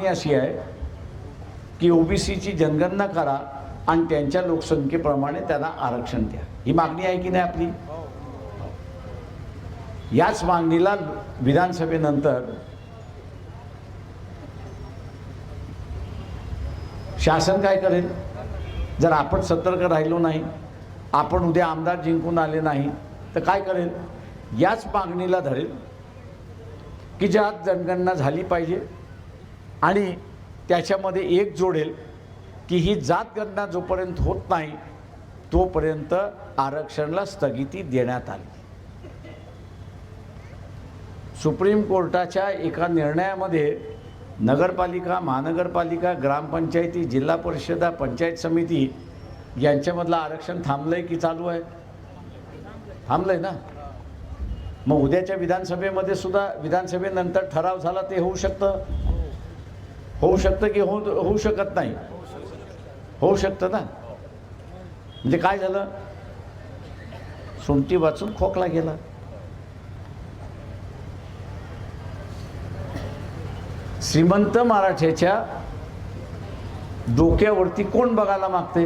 मागणी अशी आहे की ओबीसीची जनगणना करा आणि त्यांच्या लोकसंख्येप्रमाणे त्यांना आरक्षण द्या। ही मागणी आहे की नाही आपली? याच मागणीला विधानसभेनंतर शासन काय करेल? जर आपण सतर्क राहिलो नाही, आपण उद्या आमदार जिंकून आले नाही तर काय करेल? याच मागणीला धरेल की ज्यात जनगणना झाली पाहिजे आणि त्याच्यामध्ये एक जोडेल की ही जात गणना जोपर्यंत होत नाही तोपर्यंत आरक्षणाला स्थगिती देण्यात आली। सुप्रीम कोर्टाच्या एका निर्णयामध्ये नगरपालिका, महानगरपालिका, ग्रामपंचायती, जिल्हा परिषदा, पंचायत समिती यांच्यामधलं आरक्षण थांबलंय की चालू आहे? थांबलंय ना। मग उद्याच्या विधानसभेमध्ये सुद्धा विधानसभेनंतर ठराव झाला ते होऊ शकतं की होऊ शकत नाही? होऊ शकतं ना। म्हणजे काय झालं? सुंटी वाचून खोकला गेला। श्रीमंत मराठ्याच्या डोक्यावरती कोण बघायला मागते?